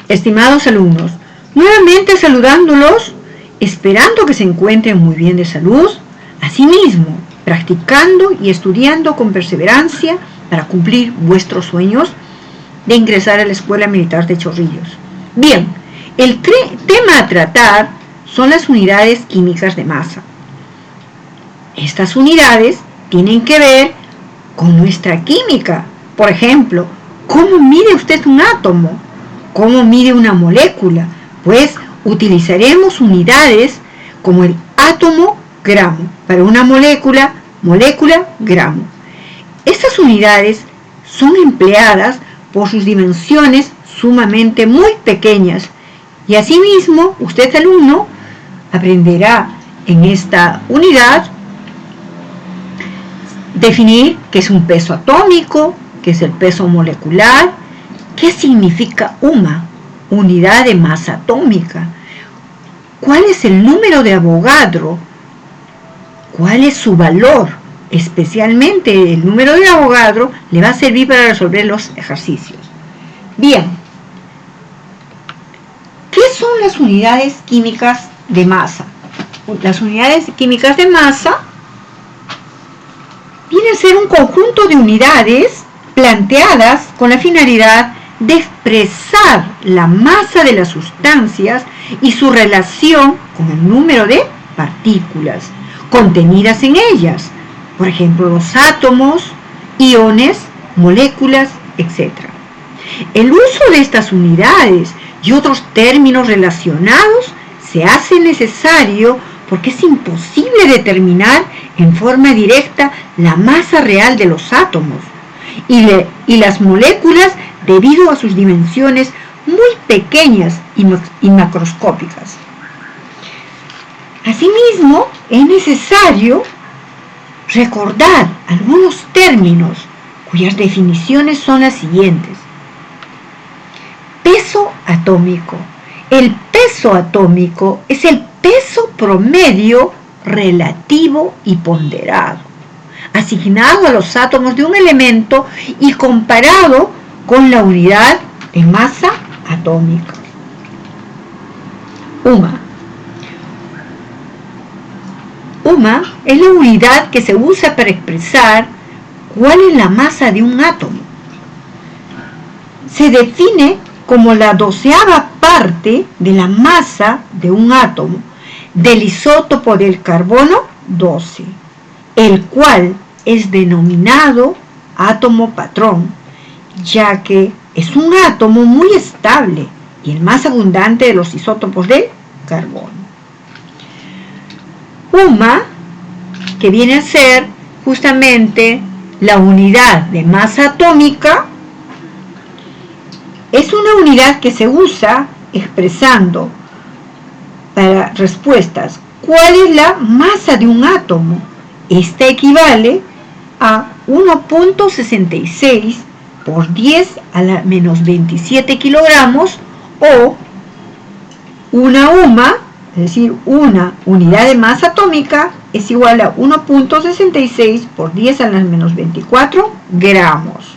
Estimados alumnos, nuevamente saludándolos, esperando que se encuentren muy bien de salud, asimismo, practicando y estudiando con perseverancia para cumplir vuestros sueños de ingresar a la Escuela Militar de Chorrillos. Bien, el tema a tratar son las unidades químicas de masa. Estas unidades tienen que ver con nuestra química. Por ejemplo, ¿cómo mide usted un átomo? ¿Cómo mide una molécula? Pues utilizaremos unidades como el átomo, gramo. Para una molécula, gramo. Estas unidades son empleadas por sus dimensiones sumamente muy pequeñas. Y asimismo, usted, alumno, aprenderá en esta unidad definir qué es un peso atómico, qué es el peso molecular, qué significa UMA, unidad de masa atómica, cuál es el número de Avogadro, cuál es su valor, especialmente el número de Avogadro le va a servir para resolver los ejercicios. Bien, ¿qué son las unidades químicas de masa? Las unidades químicas de masa vienen a ser un conjunto de unidades planteadas con la finalidad de expresar la masa de las sustancias y su relación con el número de partículas contenidas en ellas, por ejemplo, los átomos, iones, moléculas, etc. El uso de estas unidades y otros términos relacionados se hace necesario porque es imposible determinar en forma directa la masa real de los átomos y las moléculas debido a sus dimensiones muy pequeñas y macroscópicas. Asimismo, es necesario recordar algunos términos cuyas definiciones son las siguientes. Peso atómico. El peso atómico es el peso promedio relativo y ponderado, asignado a los átomos de un elemento y comparado con la unidad de masa atómica. UMA. UMA es la unidad que se usa para expresar cuál es la masa de un átomo. Se define como la 12ª parte de la masa de un átomo del isótopo del carbono 12, el cual es denominado átomo patrón, ya que es un átomo muy estable y el más abundante de los isótopos del carbono. UMA, que viene a ser justamente la unidad de masa atómica, es una unidad que se usa expresando para respuestas ¿cuál es la masa de un átomo? Esta equivale a 1.66 por 10 a la menos 27 kilogramos o una UMA, es decir, una unidad de masa atómica es igual a 1.66 por 10 a la menos 24 gramos.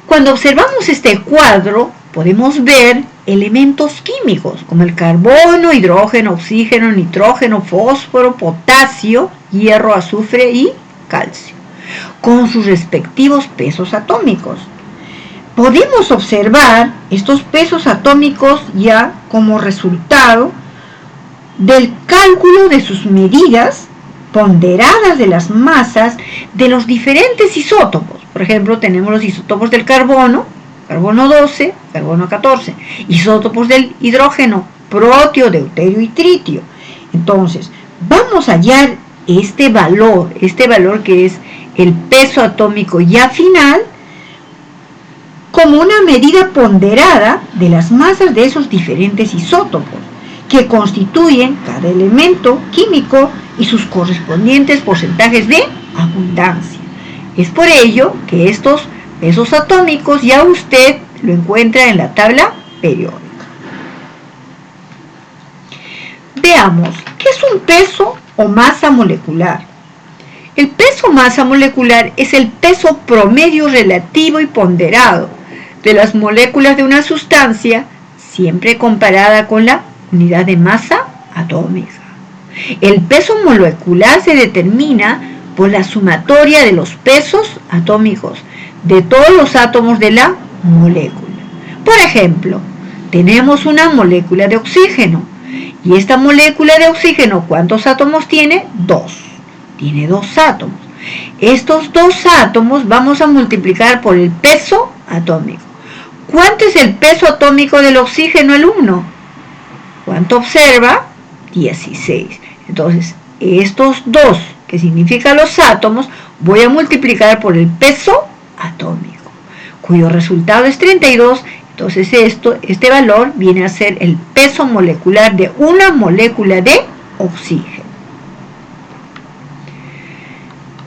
Cuando observamos este cuadro, podemos ver elementos químicos como el carbono, hidrógeno, oxígeno, nitrógeno, fósforo, potasio, hierro, azufre y calcio, con sus respectivos pesos atómicos. Podemos observar estos pesos atómicos ya como resultado del cálculo de sus medidas ponderadas de las masas de los diferentes isótopos. Por ejemplo, tenemos los isótopos del carbono, carbono 12, carbono 14, isótopos del hidrógeno, protio, deuterio y tritio. Entonces, vamos a hallar este valor que es el peso atómico ya final, como una medida ponderada de las masas de esos diferentes isótopos, que constituyen cada elemento químico y sus correspondientes porcentajes de abundancia. Es por ello que estos pesos atómicos ya usted lo encuentra en la tabla periódica. Veamos, ¿qué es un peso o masa molecular? El peso o masa molecular es el peso promedio relativo y ponderado de las moléculas de una sustancia, siempre comparada con la unidad de masa atómica. El peso molecular se determina por la sumatoria de los pesos atómicos de todos los átomos de la molécula. Por ejemplo, tenemos una molécula de oxígeno, y esta molécula de oxígeno, ¿cuántos átomos tiene? 2. Tiene 2 átomos. Estos 2 átomos vamos a multiplicar por el peso atómico. ¿Cuánto es el peso atómico del oxígeno, el 1? ¿Cuánto observa? 16. Entonces, estos 2, que significan los átomos, voy a multiplicar por el peso atómico, cuyo resultado es 32. Entonces este valor viene a ser el peso molecular de una molécula de oxígeno.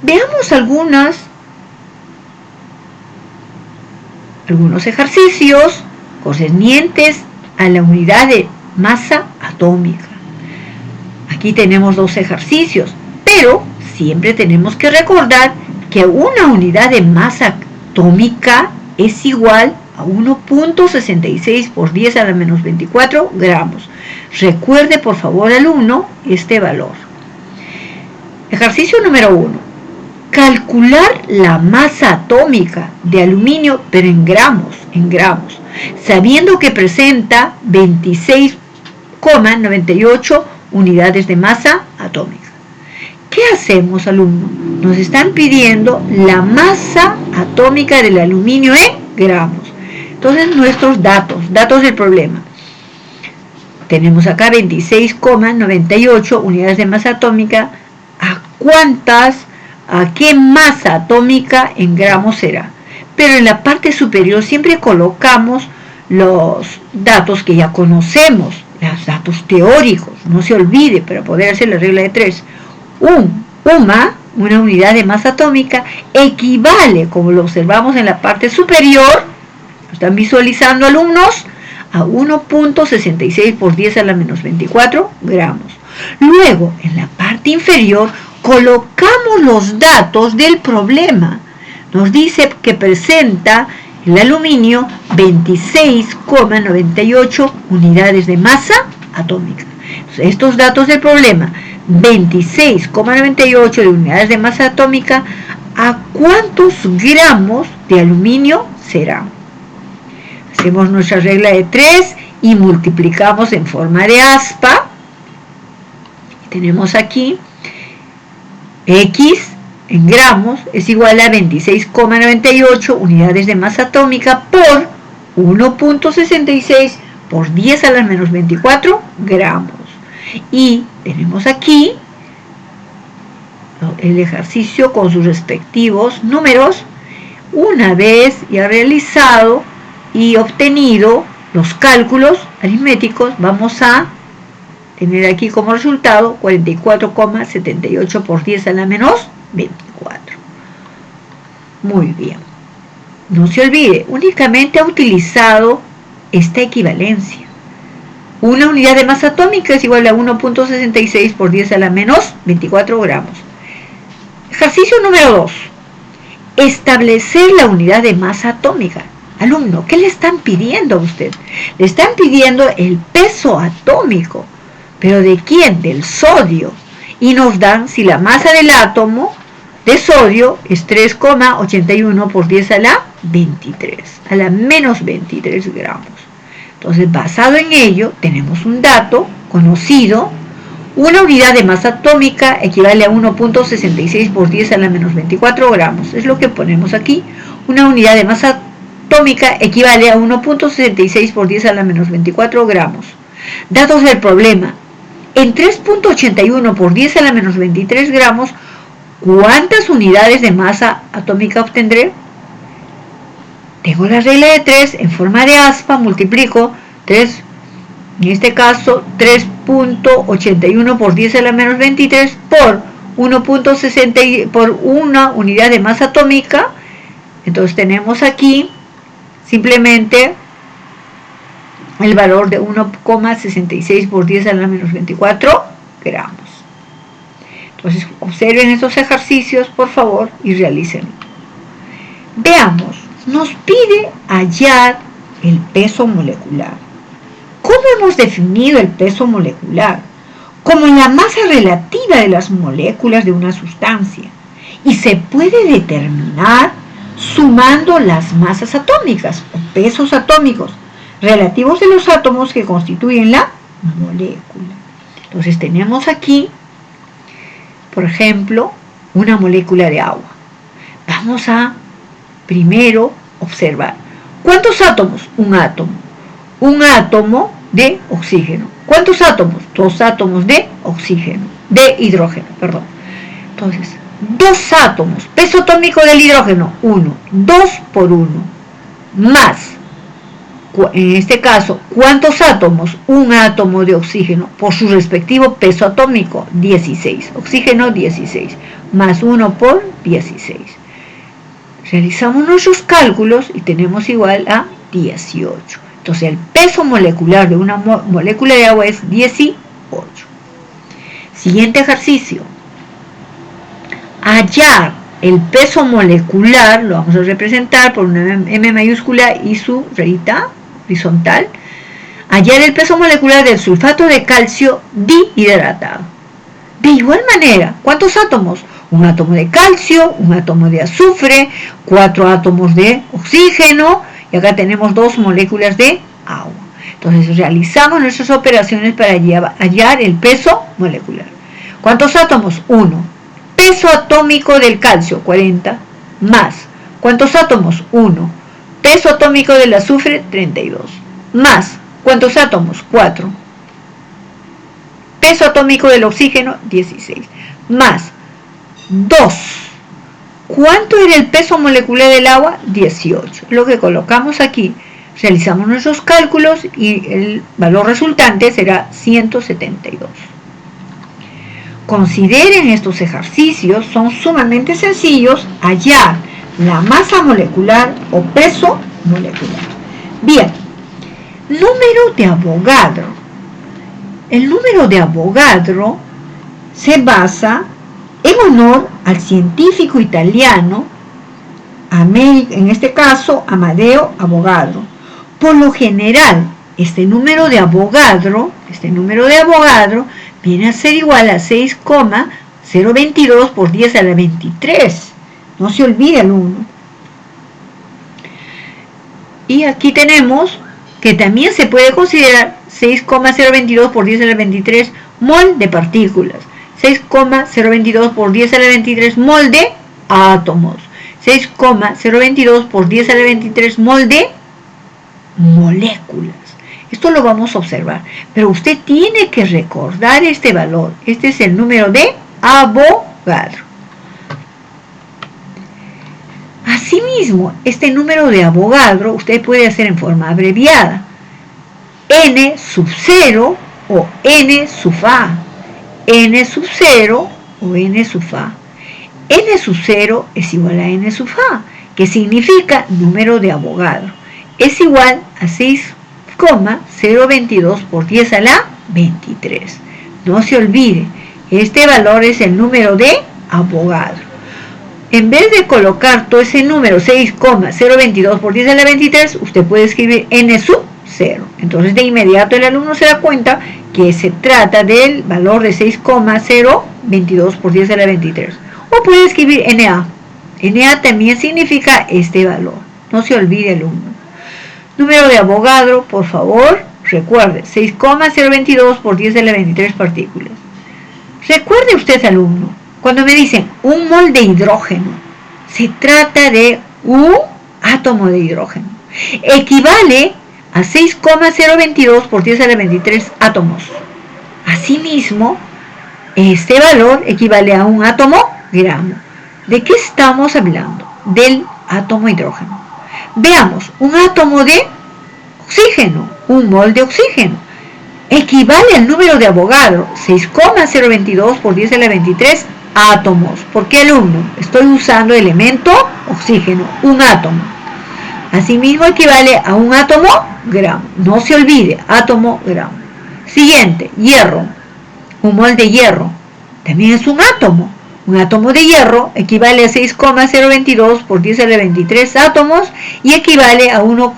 Veamos algunos ejercicios concernientes a la unidad de masa atómica. Aquí tenemos 2 ejercicios, pero siempre tenemos que recordar que una unidad de masa atómica es igual a 1.66 por 10 a la menos 24 gramos. Recuerde, por favor, alumno, este valor. Ejercicio número 1. Calcular la masa atómica de aluminio, pero en gramos, sabiendo que presenta 26,98 unidades de masa atómica. ¿Qué hacemos, alumno? Nos están pidiendo la masa atómica del aluminio en gramos. Entonces, nuestros datos del problema. Tenemos acá 26,98 unidades de masa atómica. ¿A qué masa atómica en gramos será? Pero en la parte superior siempre colocamos los datos que ya conocemos, los datos teóricos. No se olvide, para poder hacer la regla de 3. Una unidad de masa atómica, equivale, como lo observamos en la parte superior, ¿lo están visualizando, alumnos? A 1.66 por 10 a la menos 24 gramos. Luego, en la parte inferior, colocamos los datos del problema. Nos dice que presenta el aluminio 26,98 unidades de masa atómica. Entonces, estos datos del problema, 26,98 de unidades de masa atómica, ¿a cuántos gramos de aluminio será? Hacemos nuestra regla de 3 y multiplicamos en forma de aspa. Tenemos aquí X en gramos es igual a 26,98 unidades de masa atómica por 1.66 por 10 a la menos 24 gramos. Y tenemos aquí el ejercicio con sus respectivos números. Una vez ya realizado y obtenido los cálculos aritméticos, vamos a tener aquí como resultado 44,78 por 10 a la menos 24. Muy bien. No se olvide, únicamente ha utilizado esta equivalencia. Una unidad de masa atómica es igual a 1.66 por 10 a la menos 24 gramos. Ejercicio número 2. Establecer la unidad de masa atómica. Alumno, ¿qué le están pidiendo a usted? Le están pidiendo el peso atómico. ¿Pero de quién? Del sodio. Y nos dan si la masa del átomo de sodio es 3,81 por 10 a la 23, a la menos 23 gramos. Entonces, basado en ello, tenemos un dato conocido. Una unidad de masa atómica equivale a 1.66 por 10 a la menos 24 gramos. Es lo que ponemos aquí. Una unidad de masa atómica equivale a 1.66 por 10 a la menos 24 gramos. Datos del problema. En 3.81 por 10 a la menos 23 gramos, ¿cuántas unidades de masa atómica obtendré? Tengo la regla de 3 en forma de aspa, multiplico 3, en este caso 3.81 por 10 a la menos 23 por 1.60 por una unidad de masa atómica. Entonces tenemos aquí simplemente el valor de 1,66 por 10 a la menos 24 gramos. Entonces observen estos ejercicios, por favor, y realícenlo. Veamos nos pide hallar el peso molecular. ¿Cómo hemos definido el peso molecular? Como la masa relativa de las moléculas de una sustancia, y se puede determinar sumando las masas atómicas o pesos atómicos relativos de los átomos que constituyen la molécula. Entonces tenemos aquí, por ejemplo, una molécula de agua. Vamos a primero observar. ¿Cuántos átomos? Un átomo. Un átomo de oxígeno. ¿Cuántos átomos? 2 átomos de oxígeno, de hidrógeno, perdón. Entonces, 2 átomos. Peso atómico del hidrógeno, 1. 2 por 1. Más, en este caso, ¿cuántos átomos? Un átomo de oxígeno por su respectivo peso atómico, 16. Oxígeno, 16. Más 1 por 16. Realizamos nuestros cálculos y tenemos igual a 18. Entonces el peso molecular de una molécula de agua es 18. Siguiente ejercicio. Hallar el peso molecular, lo vamos a representar por una M mayúscula y su rayita horizontal. Hallar el peso molecular del sulfato de calcio dihidratado. De igual manera, ¿cuántos átomos? Un átomo de calcio, un átomo de azufre, 4 átomos de oxígeno, y acá tenemos 2 moléculas de agua. Entonces realizamos nuestras operaciones para hallar el peso molecular. ¿Cuántos átomos? 1. Peso atómico del calcio, 40, más. ¿Cuántos átomos? 1. Peso atómico del azufre, 32, más. ¿Cuántos átomos? 4. Peso atómico del oxígeno, 16, más 2. ¿Cuánto era el peso molecular del agua? 18. Lo que colocamos aquí, realizamos nuestros cálculos y el valor resultante será 172. Consideren estos ejercicios, son sumamente sencillos, hallar la masa molecular o peso molecular. Bien, número de Avogadro. El número de Avogadro se basa en honor al científico italiano, en este caso Amadeo Avogadro. Por lo general, este número de Avogadro viene a ser igual a 6,022 por 10 a la 23. No se olvide el 1. Y aquí tenemos que también se puede considerar 6,022 por 10 a la 23 mol de partículas. 6,022 por 10 a la 23 mol de átomos. 6,022 por 10 a la 23 mol de moléculas. Esto lo vamos a observar, pero usted tiene que recordar este valor. Este es el número de Avogadro. Asimismo, este número de Avogadro usted puede hacer en forma abreviada. N sub 0 o N sub A. N sub 0 o N sub A. N sub 0 es igual a N sub A, que significa número de Avogadro. Es igual a 6,022 por 10 a la 23. No se olvide, este valor es el número de Avogadro. En vez de colocar todo ese número 6,022 por 10 a la 23, usted puede escribir N sub 0. Entonces de inmediato el alumno se da cuenta que se trata del valor de 6,022 por 10 a la 23. O puede escribir NA. NA también significa este valor. No se olvide, alumno. Número de Avogadro, por favor, recuerde, 6,022 por 10 a la 23 partículas. Recuerde usted, alumno, cuando me dicen un mol de hidrógeno, se trata de un átomo de hidrógeno. Equivale a 6,022 por 10 a la 23 átomos. Asimismo, este valor equivale a un átomo gramo. ¿De qué estamos hablando? Del átomo hidrógeno. Veamos, un átomo de oxígeno, un mol de oxígeno, equivale al número de Avogadro, 6,022 por 10 a la 23 átomos. ¿Por qué, alumno? Estoy usando elemento oxígeno, un átomo. Asimismo equivale a un átomo gramo. No se olvide, átomo gramo. Siguiente, hierro. Un mol de hierro también es un átomo. Un átomo de hierro equivale a 6,022 por 10 a la 23 átomos y equivale a un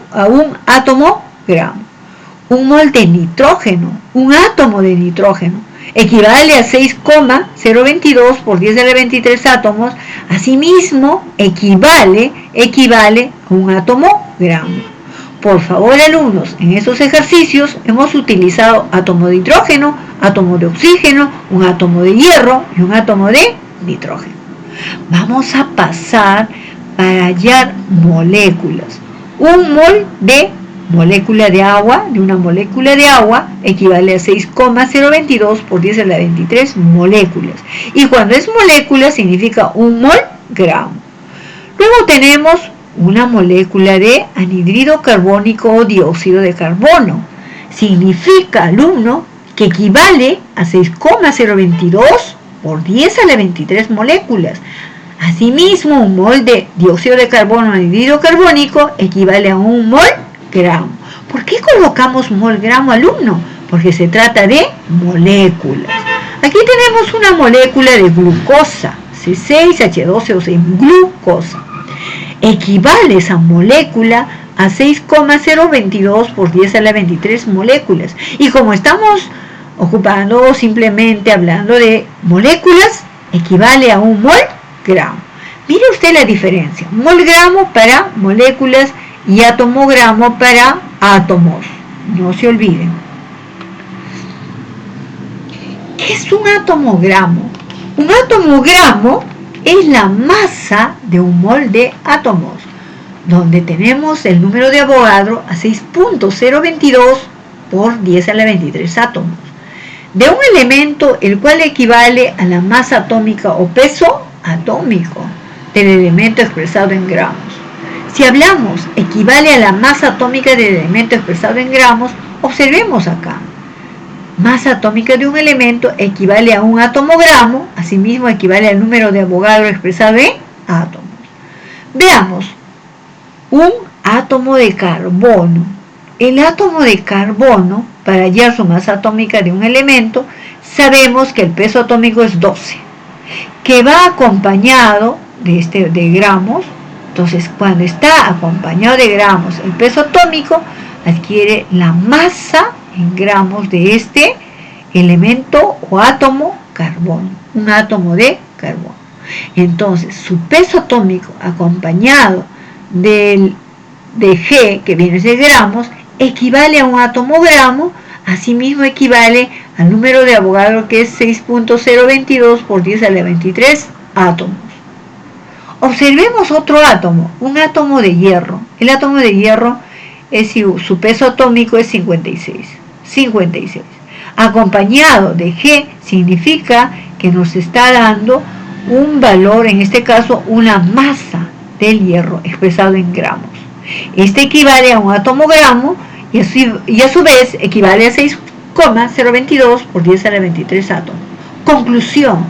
átomo gramo. Un mol de nitrógeno, un átomo de nitrógeno, equivale a 6,022 por 10 a la 23 átomos, asimismo equivale a un átomo gramo. Por favor, alumnos, en estos ejercicios hemos utilizado átomo de hidrógeno, átomo de oxígeno, un átomo de hierro y un átomo de nitrógeno. Vamos a pasar para hallar moléculas. Un mol de molécula de agua, de una molécula de agua, equivale a 6,022 por 10 a la 23 moléculas. Y cuando es molécula significa un mol gramo. Luego tenemos una molécula de anhídrido carbónico o dióxido de carbono. Significa, alumno, que equivale a 6,022 por 10 a la 23 moléculas. Asimismo, un mol de dióxido de carbono anhídrido carbónico equivale a un mol gramo. ¿Por qué colocamos mol gramo, alumno? Porque se trata de moléculas. Aquí tenemos una molécula de glucosa, C6H12O6, glucosa. Equivale esa molécula a 6,022 por 10 a la 23 moléculas. Y como estamos ocupando simplemente hablando de moléculas, equivale a un mol gramo. Mire usted la diferencia. Mol gramo para moléculas y atomogramo para átomos. No se olviden. ¿Qué es un atomogramo? Un atomogramo es la masa de un mol de átomos, donde tenemos el número de Avogadro a 6,022 por 10 a la 23 átomos, de un elemento el cual equivale a la masa atómica o peso atómico del elemento expresado en gramos. Si hablamos equivale a la masa atómica del elemento expresado en gramos, observemos acá. Masa atómica de un elemento equivale a un atomogramo, asimismo equivale al número de Avogadro expresado en átomos. Veamos, un átomo de carbono. El átomo de carbono, para hallar su masa atómica de un elemento, sabemos que el peso atómico es 12, que va acompañado de gramos. Entonces, cuando está acompañado de gramos, el peso atómico adquiere la masa en gramos de este elemento o átomo carbono, un átomo de carbono. Entonces, su peso atómico acompañado de G, que viene de gramos, equivale a un atomogramo, asimismo equivale al número de Avogadro, que es 6,022 por 10 a la 23 átomos. Observemos otro átomo, un átomo de hierro. El átomo de hierro, su peso atómico es 56. Acompañado de G significa que nos está dando un valor, en este caso una masa del hierro expresado en gramos. Este equivale a un atomogramo y a su vez equivale a 6,022 por 10 a la 23 átomos. Conclusión: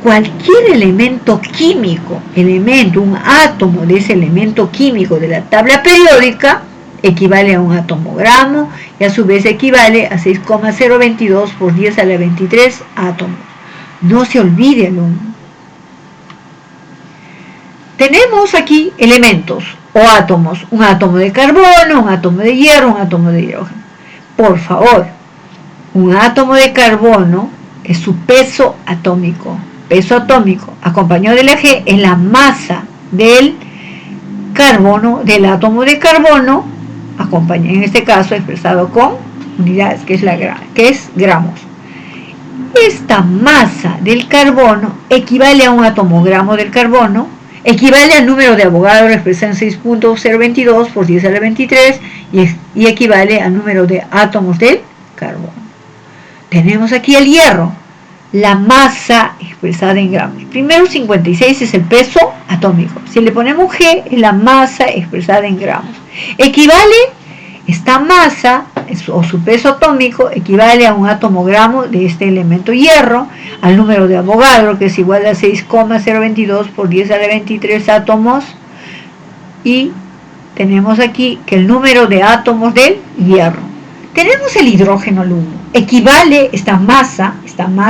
cualquier elemento químico, un átomo de ese elemento químico de la tabla periódica, equivale a un atomogramo y a su vez equivale a 6,022 por 10 a la 23 átomos. No se olvide, alumno. Tenemos aquí elementos o átomos, un átomo de carbono, un átomo de hierro, un átomo de hidrógeno. Por favor, un átomo de carbono es su peso atómico. Peso atómico acompañado de la G es la masa del carbono, del átomo de carbono, en este caso expresado con unidades, que es gramos. Esta masa del carbono equivale a un atomogramo del carbono, equivale al número de Avogadro expresado en 6,022 por 10 a la 23 y equivale al número de átomos del carbono. Tenemos aquí el hierro, la masa expresada en gramos. Primero 56 es el peso atómico. Si le ponemos G, es la masa expresada en gramos. Equivale, esta masa o su peso atómico equivale a un atomogramo de este elemento hierro, al número de Avogadro, que es igual a 6,022 por 10 a la 23 átomos, y tenemos aquí que el número de átomos del hierro. Tenemos el hidrógeno al 1. Equivale, esta masa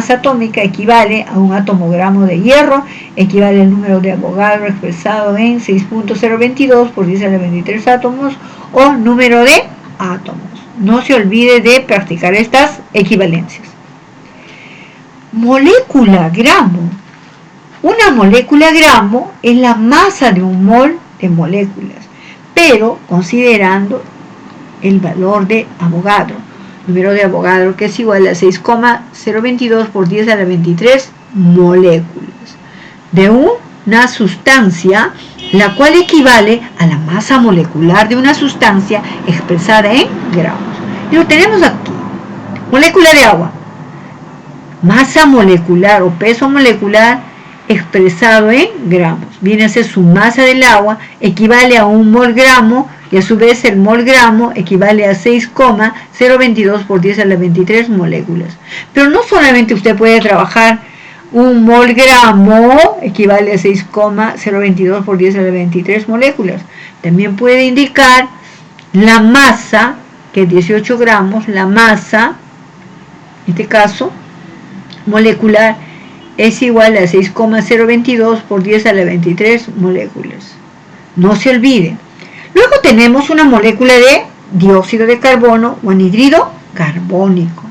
atómica equivale a un atomogramo de hierro, equivale al número de Avogadro expresado en 6.022 por 10 a la 23 átomos o número de átomos. No se olvide de practicar estas equivalencias. Molécula gramo. Una molécula gramo es la masa de un mol de moléculas, pero considerando el valor de Avogadro, número de Avogadro que es igual a 6,022 por 10 a la 23 moléculas de una sustancia, la cual equivale a la masa molecular de una sustancia expresada en gramos. Y lo tenemos aquí. Molécula de agua. Masa molecular o peso molecular expresado en gramos. Viene a ser su masa del agua, equivale a un mol gramo, y a su vez el mol gramo equivale a 6,022 por 10 a la 23 moléculas. Pero no solamente usted puede trabajar un mol gramo equivale a 6,022 por 10 a la 23 moléculas. También puede indicar la masa, que es 18 gramos, la masa, en este caso, molecular, es igual a 6,022 por 10 a la 23 moléculas. No se olvide. Luego tenemos una molécula de dióxido de carbono o anhídrido carbónico.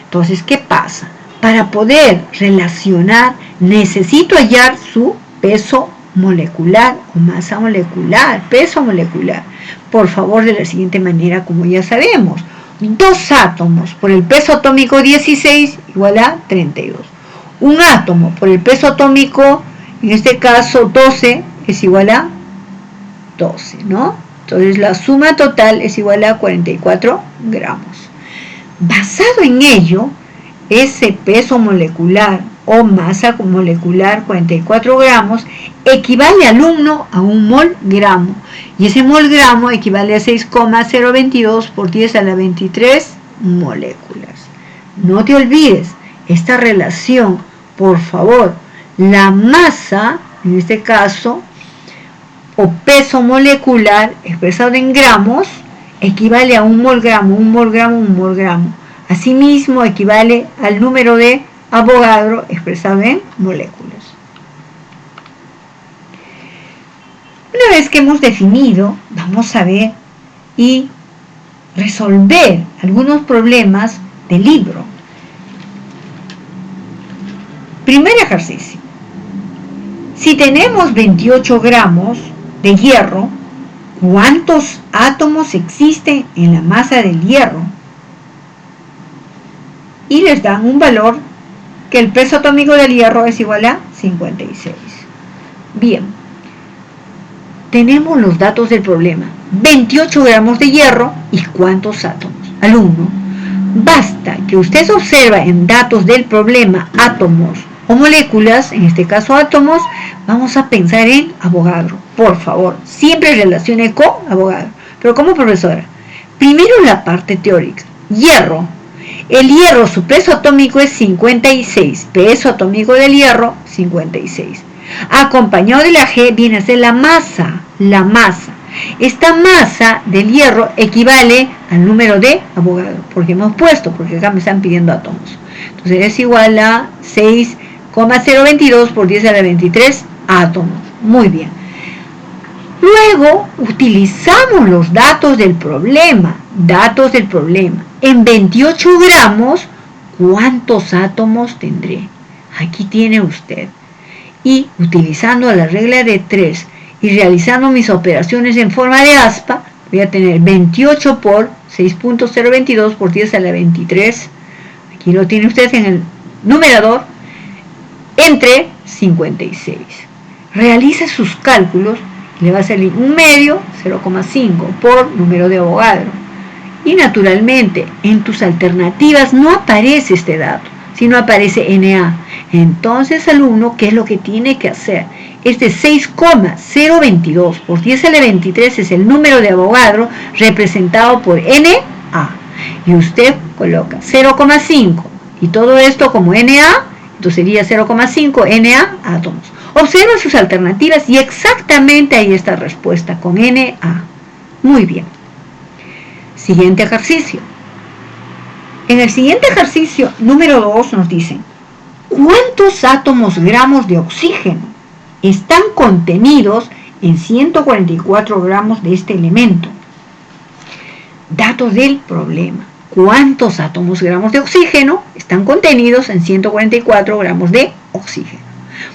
Entonces, ¿qué pasa? Para poder relacionar, necesito hallar su peso molecular o masa molecular, peso molecular. Por favor, de la siguiente manera, como ya sabemos, 2 átomos por el peso atómico 16 igual a 32. Un átomo por el peso atómico, en este caso 12, es igual a 12, ¿no? Entonces la suma total es igual a 44 gramos. Basado en ello, ese peso molecular o masa molecular 44 gramos equivale al 1 a un mol gramo, y ese mol gramo equivale a 6,022 por 10 a la 23 moléculas. No te olvides esta relación, por favor. La masa, en este caso, o peso molecular expresado en gramos equivale a un mol gramo, un mol gramo, un mol gramo. Asimismo, equivale al número de Avogadro expresado en moléculas. Una vez que hemos definido, vamos a ver y resolver algunos problemas del libro. Primer ejercicio. Si tenemos 28 gramos de hierro, ¿cuántos átomos existen en la masa del hierro? Y les dan un valor que el peso atómico del hierro es igual a 56. Bien, tenemos los datos del problema. 28 gramos de hierro y ¿cuántos átomos? Alumno, basta que usted observa en datos del problema átomos o moléculas, en este caso átomos, vamos a pensar en Avogadro. Por favor, siempre relacione con Avogadro. Pero como profesora, primero la parte teórica. Hierro. El hierro, su peso atómico es 56. Peso atómico del hierro, 56. Acompañado de la G viene a ser la masa. La masa. Esta masa del hierro equivale al número de Avogadro. Porque hemos puesto, porque acá me están pidiendo átomos. Entonces es igual a 6,022 por 10 a la 23 átomos. Muy bien. Luego utilizamos los datos del problema. Datos del problema. En 28 gramos, ¿cuántos átomos tendré? Aquí tiene usted. Y utilizando la regla de 3 y realizando mis operaciones en forma de aspa, voy a tener 28 por 6.022 por 10 a la 23. Aquí lo tiene usted en el numerador, entre 56. Realiza sus cálculos y le va a salir un medio, 0,5 por número de Avogadro. Y naturalmente, en tus alternativas no aparece este dato, sino aparece Na. Entonces, alumno, ¿qué es lo que tiene que hacer? Este 6,022 por 10 a la 23 es el número de Avogadro representado por Na. Y usted coloca 0,5 y todo esto como Na, entonces sería 0,5 Na átomos. Observa sus alternativas y exactamente ahí está la respuesta con Na. Muy bien. Siguiente ejercicio. En el siguiente ejercicio, número 2, nos dicen, ¿cuántos átomos gramos de oxígeno están contenidos en 144 gramos de este elemento? Datos del problema. ¿Cuántos átomos gramos de oxígeno están contenidos en 144 gramos de oxígeno?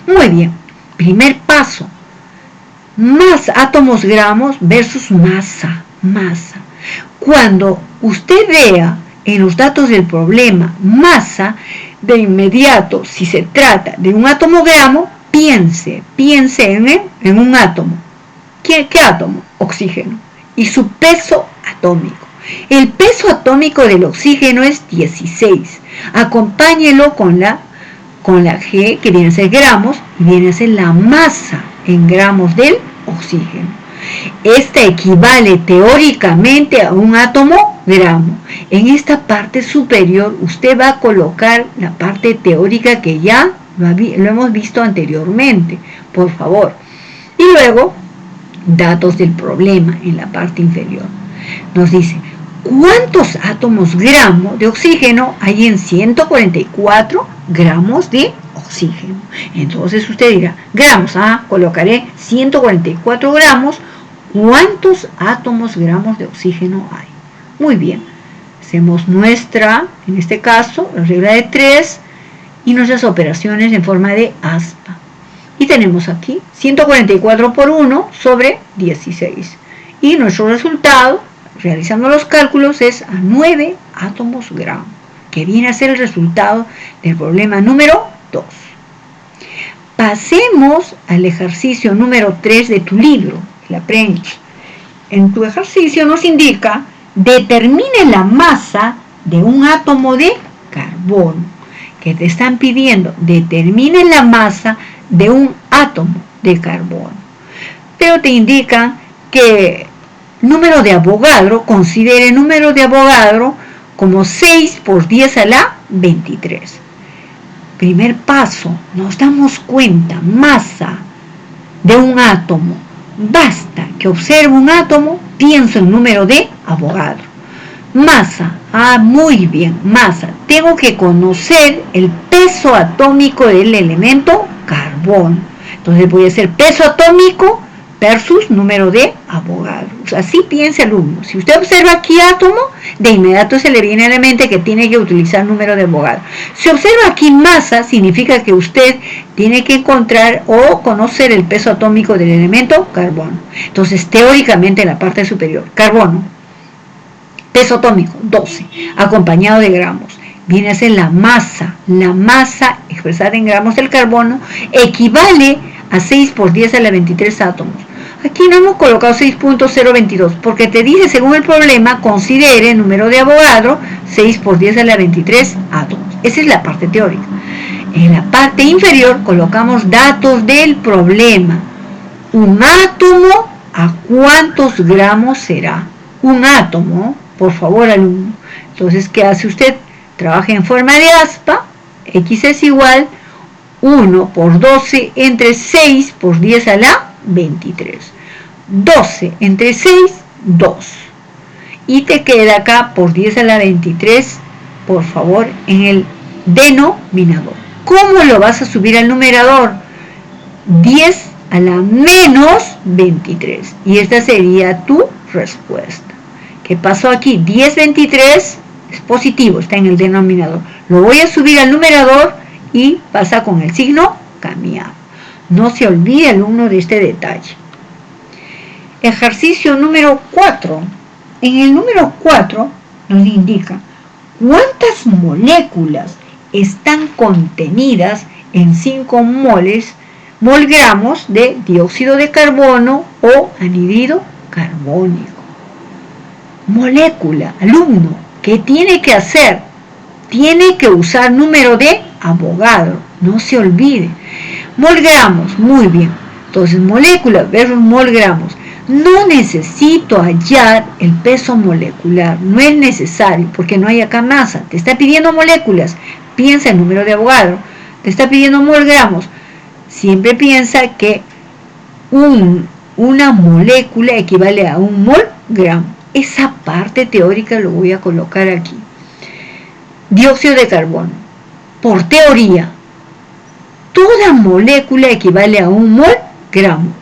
Muy bien. Primer paso. Más átomos gramos versus masa. Cuando usted vea en los datos del problema masa, de inmediato, si se trata de un átomo gramo, piense en un átomo. ¿Qué átomo? Oxígeno. Y su peso atómico. El peso atómico del oxígeno es 16. Acompáñelo con la G, que viene a ser gramos, y viene a ser la masa en gramos del oxígeno. Esta equivale teóricamente a un átomo gramo. En esta parte superior usted va a colocar la parte teórica que ya lo hemos visto anteriormente, por favor. Y luego, datos del problema en la parte inferior. Nos dice, ¿cuántos átomos gramo de oxígeno hay en 144 gramos de oxígeno? Entonces usted dirá, gramos, colocaré 144 gramos. ¿Cuántos átomos gramos de oxígeno hay? Muy bien, hacemos nuestra, en este caso, la regla de 3 y nuestras operaciones en forma de aspa. Y tenemos aquí 144 por 1 sobre 16. Y nuestro resultado, realizando los cálculos, es a 9 átomos gramo, que viene a ser el resultado del problema número 2. Pasemos al ejercicio número 3 de tu libro, el aprendiz. En tu ejercicio nos indica, determine la masa de un átomo de carbono. Que te están pidiendo, determine la masa de un átomo de carbono. Pero te indican que número de Avogadro, considere número de Avogadro como 6 por 10 a la 23. Primer paso, nos damos cuenta, masa de un átomo. Basta que observe un átomo, pienso en número de Avogadro. Masa, muy bien, masa. Tengo que conocer el peso atómico del elemento carbono. Entonces voy a hacer peso atómico versus número de Avogadro. Así piensa el alumno. Si usted observa aquí átomo, de inmediato se le viene a la mente que tiene que utilizar número de Avogadro. Si observa aquí masa, significa que usted tiene que encontrar o conocer el peso atómico del elemento carbono. Entonces, teóricamente en la parte superior, carbono, peso atómico, 12, acompañado de gramos. Viene a ser la masa expresada en gramos del carbono, equivale a 6 por 10 a la 23 átomos. Aquí no hemos colocado 6.022 porque te dice, según el problema, considere número de Avogadro 6 por 10 a la 23 átomos. Esa es la parte teórica. En la parte inferior colocamos datos del problema. Un átomo, ¿a cuántos gramos será? Un átomo, por favor, alumno. Entonces, ¿qué hace usted? Trabaja en forma de aspa. X es igual 1 por 12 entre 6 por 10 a la 23. 12 entre 6, 2. Y te queda acá por 10 a la 23, por favor, en el denominador. ¿Cómo lo vas a subir al numerador? 10 a la menos 23. Y esta sería tu respuesta. ¿Qué pasó aquí? 10, 23 es positivo, está en el denominador. Lo voy a subir al numerador y pasa con el signo cambiado. No se olvide, alumno, de este detalle. Ejercicio número 4. En el número 4 nos indica cuántas moléculas están contenidas en 5 gramos de dióxido de carbono o anhídrido carbónico. Molécula, alumno, ¿qué tiene que hacer? Tiene que usar número de Avogadro, no se olvide. Molgramos, muy bien. Entonces, molécula versus molgramos. No necesito hallar el peso molecular, no es necesario, porque no hay acá masa. Te está pidiendo moléculas, piensa en número de Avogadro. Te está pidiendo molgramos. Siempre piensa que una molécula equivale a un molgramo. Esa parte teórica lo voy a colocar aquí. dióxido de carbono. Por teoría, toda molécula equivale a un mol gramo,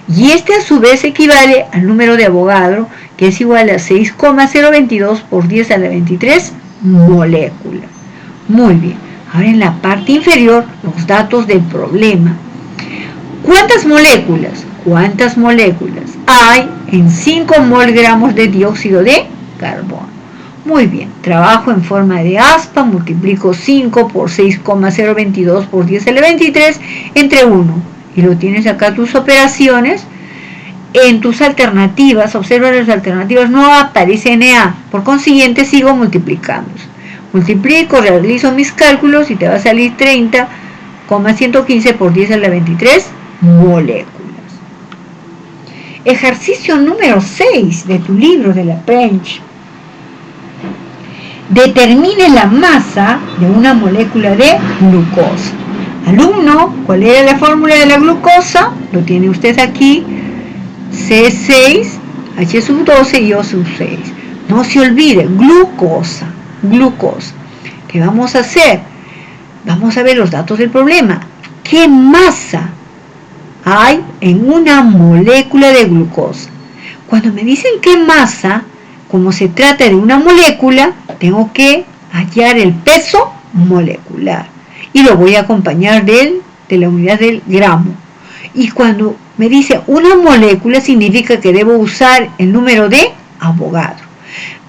y este a su vez equivale al número de Avogadro, que es igual a 6,022 por 10 a la 23 moléculas. Muy bien, ahora en la parte inferior los datos del problema. ¿Cuántas moléculas hay en 5 mol gramos de dióxido de carbono? Muy bien, trabajo en forma de aspa, multiplico 5 por 6,022 por 10 a la 23 entre 1. Y lo tienes acá tus operaciones. En tus alternativas, observa las alternativas, no aparece Na. Por consiguiente, sigo multiplicando. Multiplico, realizo mis cálculos y te va a salir 30,115 por 10 a la 23 moléculas. Ejercicio número 6 de tu libro de la French. Determine la masa de una molécula de glucosa. Alumno, ¿cuál era la fórmula de la glucosa? Lo tiene usted aquí. C6, H sub 12 y O sub 6. No se olvide, glucosa. ¿Qué vamos a hacer? Vamos a ver los datos del problema. ¿Qué masa hay en una molécula de glucosa? Cuando me dicen qué masa, como se trata de una molécula, tengo que hallar el peso molecular. Y lo voy a acompañar de la unidad del gramo. Y cuando me dice una molécula, significa que debo usar el número de Avogadro.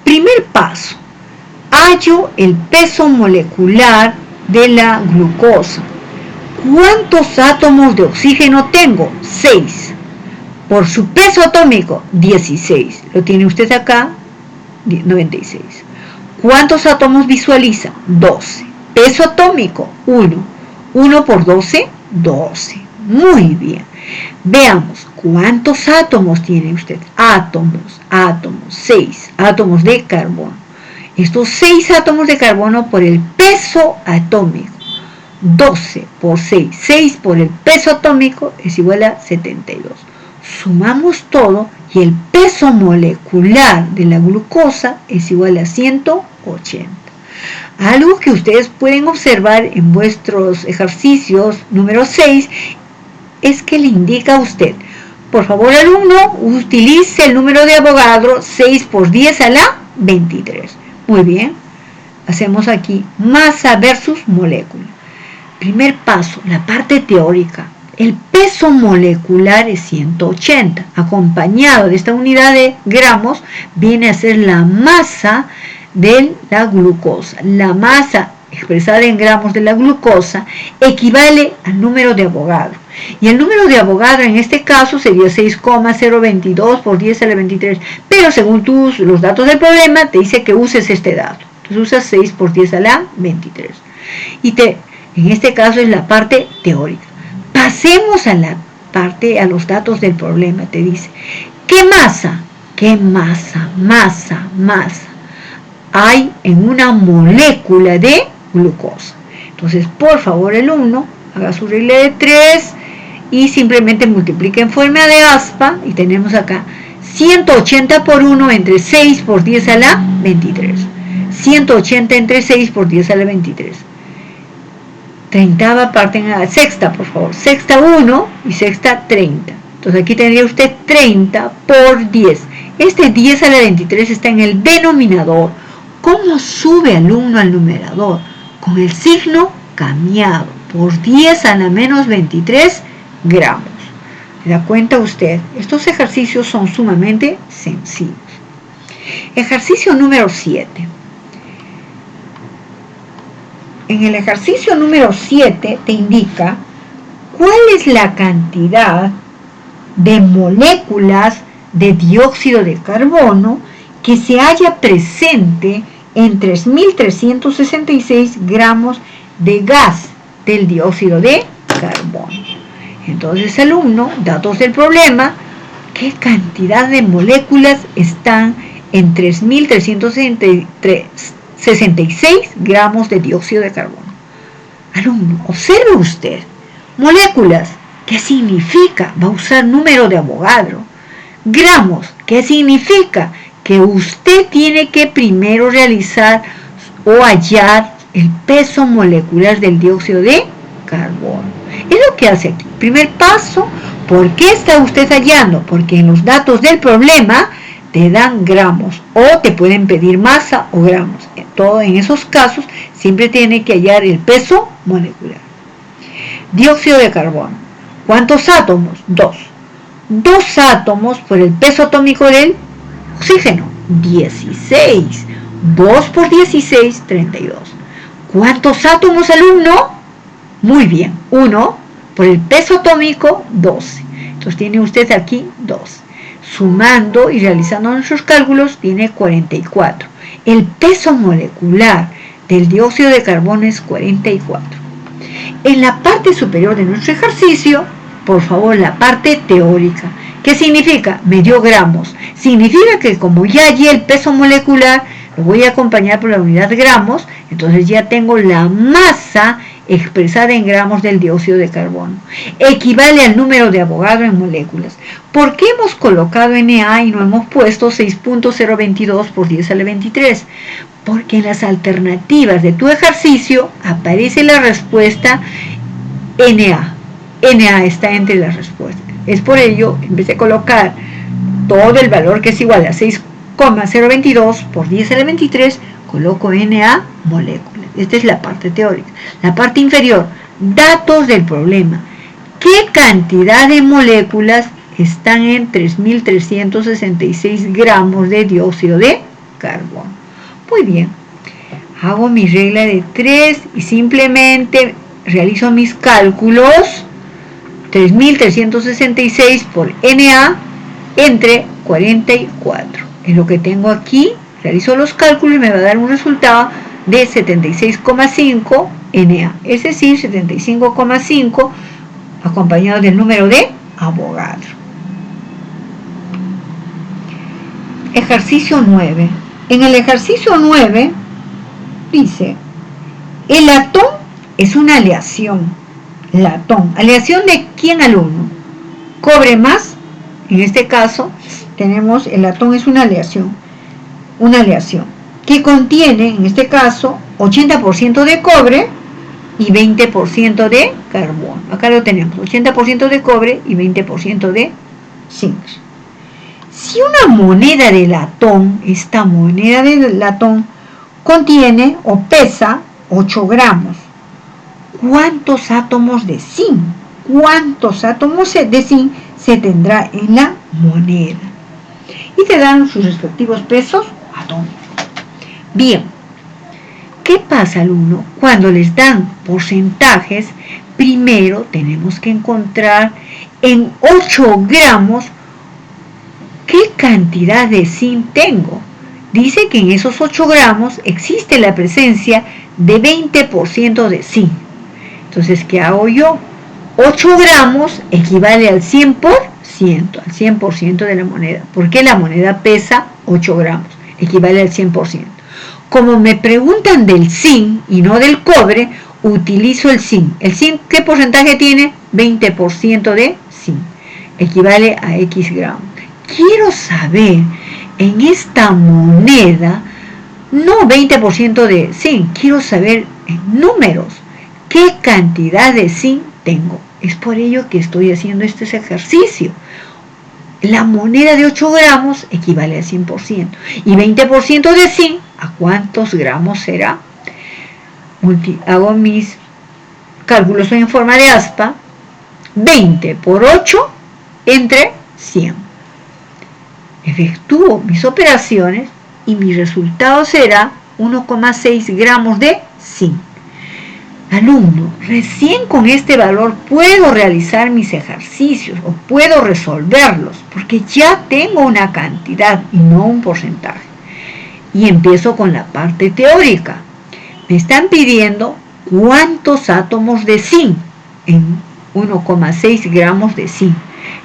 Primer paso, hallo el peso molecular de la glucosa. ¿Cuántos átomos de oxígeno tengo? 6. Por su peso atómico, 16. Lo tiene usted acá, 96. ¿Cuántos átomos visualiza? 12. Peso atómico, 1. 1 por 12, 12. Muy bien. Veamos, ¿cuántos átomos tiene usted? Átomos, 6 átomos de carbono. Estos 6 átomos de carbono por el peso atómico. 12 por 6, 6 por el peso atómico es igual a 72. Sumamos todo y el peso molecular de la glucosa es igual a 180. Algo que ustedes pueden observar en vuestros ejercicios número 6 es que le indica a usted, por favor alumno, utilice el número de Avogadro 6 por 10 a la 23. Muy bien, hacemos aquí masa versus molécula. Primer paso, la parte teórica. El peso molecular es 180, acompañado de esta unidad de gramos, viene a ser la masa de la glucosa. La masa expresada en gramos de la glucosa equivale al número de Avogadro. Y el número de Avogadro en este caso sería 6,022 por 10 a la 23. Pero según los datos del problema, te dice que uses este dato. Entonces usas 6 por 10 a la 23. Y en este caso es la parte teórica. Pasemos a la parte, a los datos del problema. Te dice, ¿qué masa hay en una molécula de glucosa? Entonces, por favor, alumno, haga su regla de 3 y simplemente multiplique en forma de aspa. Y tenemos acá 180 por 1 entre 6 por 10 a la 23. 180 entre 6 por 10 a la 23. 30ª parte en la sexta, por favor. Sexta 1 y sexta 30. Entonces aquí tendría usted 30 por 10. Este 10 a la 23 está en el denominador. ¿Cómo sube alumno al numerador? Con el signo cambiado. Por 10 a la menos 23 gramos. ¿Se da cuenta usted? Estos ejercicios son sumamente sencillos. Ejercicio número 7. En el ejercicio número 7 te indica cuál es la cantidad de moléculas de dióxido de carbono que se halla presente en 3.366 gramos de gas del dióxido de carbono. Entonces, alumno, datos del problema, ¿qué cantidad de moléculas están en 3.366 gramos de dióxido de carbono? Alumno, observe usted, moléculas, ¿qué significa? Va a usar número de Avogadro. Gramos, ¿qué significa? Que usted tiene que primero realizar o hallar el peso molecular del dióxido de carbono. Es lo que hace aquí. Primer paso, ¿por qué está usted hallando? Porque en los datos del problema te dan gramos o te pueden pedir masa o gramos. En esos casos siempre tiene que hallar el peso molecular. Dióxido de carbono. ¿Cuántos átomos? 2. 2 átomos por el peso atómico del oxígeno. 16. 2 por 16, 32. ¿Cuántos átomos, alumno? Muy bien, 1 por el peso atómico, 12. Entonces tiene usted aquí 2. Sumando y realizando nuestros cálculos, tiene 44. El peso molecular del dióxido de carbono es 44. En la parte superior de nuestro ejercicio, por favor, la parte teórica. ¿Qué significa? Me dio gramos. Significa que como ya hallé el peso molecular, lo voy a acompañar por la unidad gramos, entonces ya tengo la masa expresada en gramos del dióxido de carbono. Equivale al número de Avogadro en moléculas. ¿Por qué hemos colocado Na y no hemos puesto 6.022 por 10 a la 23? Porque en las alternativas de tu ejercicio aparece la respuesta Na. Na está entre las respuestas. Es por ello, en vez de colocar todo el valor que es igual a 6,022 por 10 a la 23, coloco Na moléculas. Esta es la parte teórica. La parte inferior, datos del problema. ¿Qué cantidad de moléculas están en 3.366 gramos de dióxido de carbono? Muy bien. Hago mi regla de 3 y simplemente realizo mis cálculos. 3.366 por Na entre 44. Es lo que tengo aquí. Realizo los cálculos y me va a dar un resultado de 76,5 Na. Es decir, 75,5 acompañado del número de Avogadro. Ejercicio 9. En el ejercicio 9 dice, el latón es una aleación. Latón. ¿Aleación de quién, alumno? Cobre más. En este caso tenemos el latón es una aleación. Una aleación que contiene, en este caso, 80% de cobre y 20% de carbono. Acá lo tenemos, 80% de cobre y 20% de zinc. Si una moneda de latón, esta moneda de latón, contiene o pesa 8 gramos, ¿cuántos átomos de zinc? ¿Cuántos átomos de zinc se tendrá en la moneda? Y te dan sus respectivos pesos atómicos. Bien, ¿qué pasa, alumno? Cuando les dan porcentajes, primero tenemos que encontrar en 8 gramos qué cantidad de zinc tengo. Dice que en esos 8 gramos existe la presencia de 20% de zinc. Entonces, ¿qué hago yo? 8 gramos equivale al 100%, al 100% de la moneda. ¿Por qué la moneda pesa 8 gramos? Equivale al 100%. Como me preguntan del zinc y no del cobre, utilizo el zinc. ¿El zinc qué porcentaje tiene? 20% de zinc. Equivale a X gramos. Quiero saber en esta moneda, no 20% de zinc, quiero saber en números qué cantidad de zinc tengo. Es por ello que estoy haciendo este ejercicio. La moneda de 8 gramos equivale al 100%. Y 20% de zinc, ¿a cuántos gramos será? Hago mis cálculos en forma de aspa. 20 por 8 entre 100. Efectúo mis operaciones y mi resultado será 1,6 gramos de zinc. Alumno, recién con este valor puedo realizar mis ejercicios o puedo resolverlos porque ya tengo una cantidad y no un porcentaje. Y empiezo con la parte teórica. Me están pidiendo cuántos átomos de zinc en 1,6 gramos de zinc.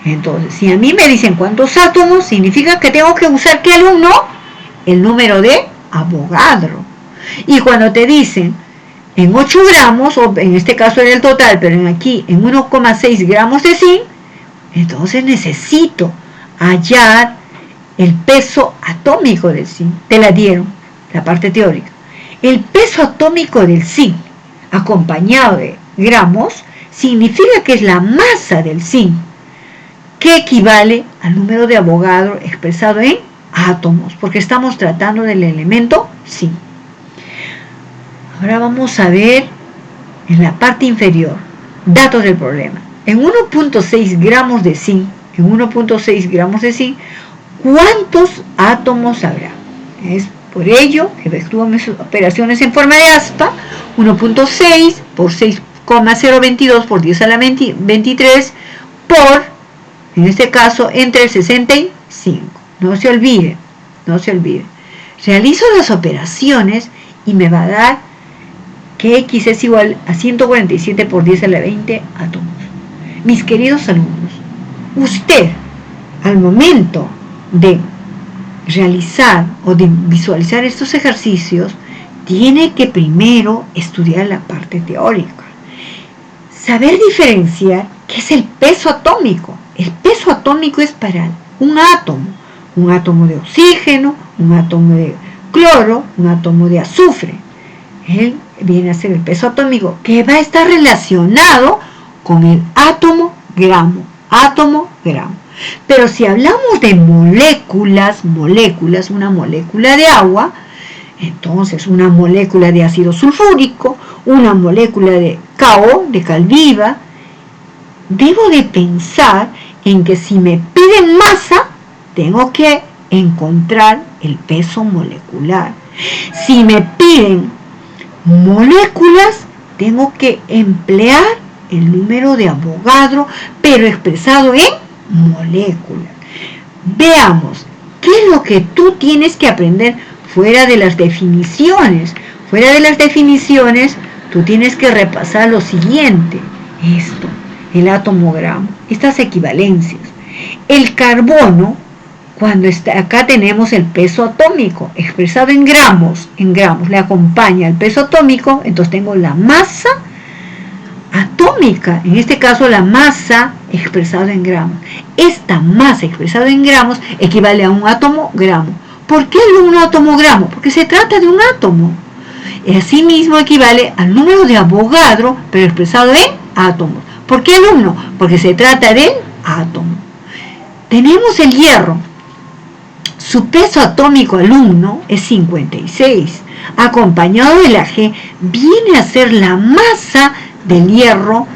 Entonces, si a mí me dicen cuántos átomos, significa que tengo que usar, ¿qué, alumno? El número de Avogadro. Y cuando te dicen en 8 gramos, o en este caso era el total, pero aquí en 1,6 gramos de zinc, entonces necesito hallar el peso atómico del zinc. Te la dieron, la parte teórica. El peso atómico del zinc, acompañado de gramos, significa que es la masa del zinc, que equivale al número de Avogadro expresado en átomos, porque estamos tratando del elemento zinc. Ahora vamos a ver en la parte inferior, datos del problema. En 1.6 gramos de zinc, ¿cuántos átomos habrá? Es por ello que efectúo mis operaciones en forma de aspa. 1.6 por 6,022 por 10 a la 23 por, en este caso, entre 65. No se olvide. Realizo las operaciones y me va a dar que X es igual a 147 por 10 a la 20 átomos. Mis queridos alumnos, usted, al momento de realizar o de visualizar estos ejercicios, tiene que primero estudiar la parte teórica. Saber diferenciar qué es el peso atómico. El peso atómico es para un átomo de oxígeno, un átomo de cloro, un átomo de azufre. Él viene a ser el peso atómico, que va a estar relacionado con el átomo gramo. Pero si hablamos de moléculas, una molécula de agua, entonces una molécula de ácido sulfúrico, una molécula de KO, de cal viva, debo de pensar en que si me piden masa, tengo que encontrar el peso molecular. Si me piden moléculas, tengo que emplear el número de Avogadro, pero expresado en moléculas. Veamos, ¿qué es lo que tú tienes que aprender fuera de las definiciones? Fuera de las definiciones, tú tienes que repasar lo siguiente. El átomo gramo, estas equivalencias. El carbono, cuando está acá tenemos el peso atómico expresado en gramos, le acompaña el peso atómico, entonces tengo la masa atómica, en este caso la masa expresada en gramos. Esta masa expresada en gramos equivale a un átomo gramo. ¿Por qué un átomo gramo? Porque se trata de un átomo. Y asimismo equivale al número de Avogadro, pero expresado en átomos. ¿Por qué el 1? Porque se trata del átomo. Tenemos el hierro. Su peso atómico al 1 es 56. Acompañado de la G, viene a ser la masa del hierro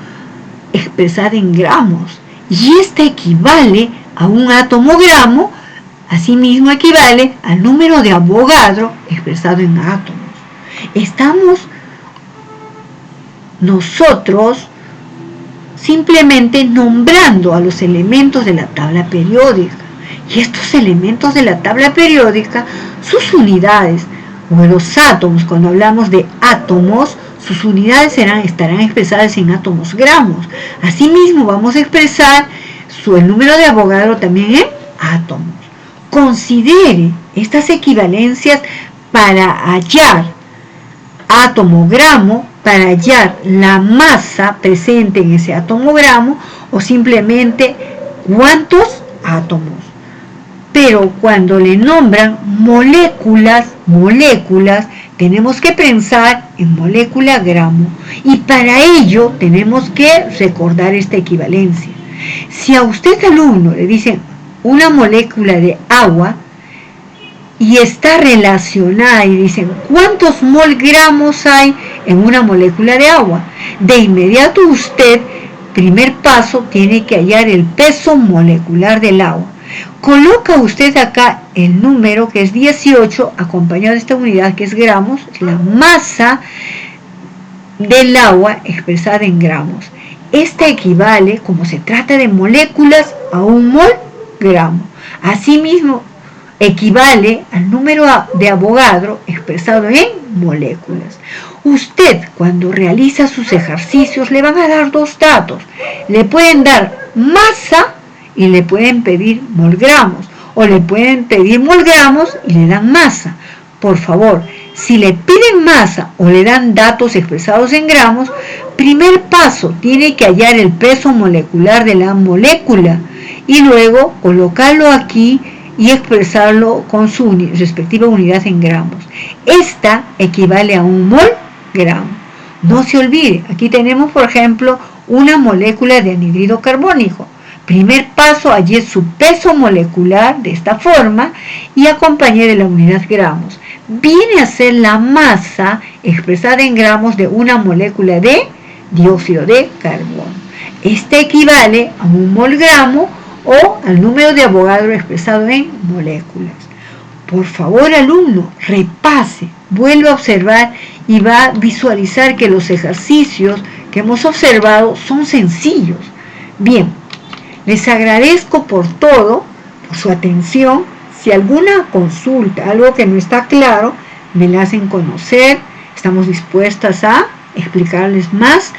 expresada en gramos. Y esta equivale a un átomo gramo, asimismo equivale al número de Avogadro expresado en átomos. Estamos nosotros simplemente nombrando a los elementos de la tabla periódica. Y estos elementos de la tabla periódica, sus unidades, o los átomos, cuando hablamos de átomos, sus unidades estarán expresadas en átomos gramos. Asimismo, vamos a expresar el número de Avogadro también en átomos. Considere estas equivalencias para hallar átomo gramo, para hallar la masa presente en ese átomo gramo, o simplemente cuántos átomos. Pero cuando le nombran moléculas, tenemos que pensar en molécula gramo. Y para ello tenemos que recordar esta equivalencia. Si a usted, alumno, le dicen una molécula de agua y está relacionada y dicen ¿cuántos mol gramos hay en una molécula de agua? De inmediato usted, primer paso, tiene que hallar el peso molecular del agua. Coloca usted acá el número que es 18, acompañado de esta unidad que es gramos, la masa del agua expresada en gramos. Esta equivale, como se trata de moléculas, a un mol gramo. Asimismo, equivale al número de Avogadro expresado en moléculas. Usted, cuando realiza sus ejercicios, le van a dar dos datos. Le pueden dar masa y le pueden pedir molgramos, o le pueden pedir molgramos y le dan masa. Por favor, si le piden masa o le dan datos expresados en gramos, primer paso, tiene que hallar el peso molecular de la molécula y luego colocarlo aquí y expresarlo con su respectiva unidad en gramos. Esta equivale a 1 mol gramo. No se olvide, aquí tenemos por ejemplo una molécula de anhídrido carbónico. Primer paso, allí es su peso molecular de esta forma y acompañé de la unidad gramos. Viene a ser la masa expresada en gramos de una molécula de dióxido de carbono. Este equivale a 1 mol gramo o al número de Avogadro expresado en moléculas. Por favor, alumno, repase, vuelva a observar y va a visualizar que los ejercicios que hemos observado son sencillos. Bien, les agradezco por todo, por su atención. Si alguna consulta, algo que no está claro, me la hacen conocer. Estamos dispuestas a explicarles más.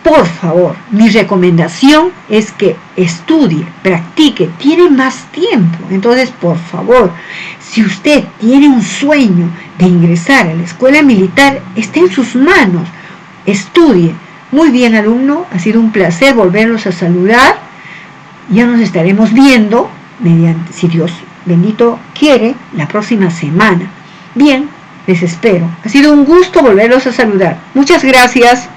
Por favor, mi recomendación es que estudie, practique, tiene más tiempo. Entonces, por favor, si usted tiene un sueño de ingresar a la escuela militar, está en sus manos. Estudie. Muy bien, alumno, ha sido un placer volverlos a saludar. Ya nos estaremos viendo, mediante, si Dios bendito quiere, la próxima semana. Bien, les espero. Ha sido un gusto volverlos a saludar. Muchas gracias.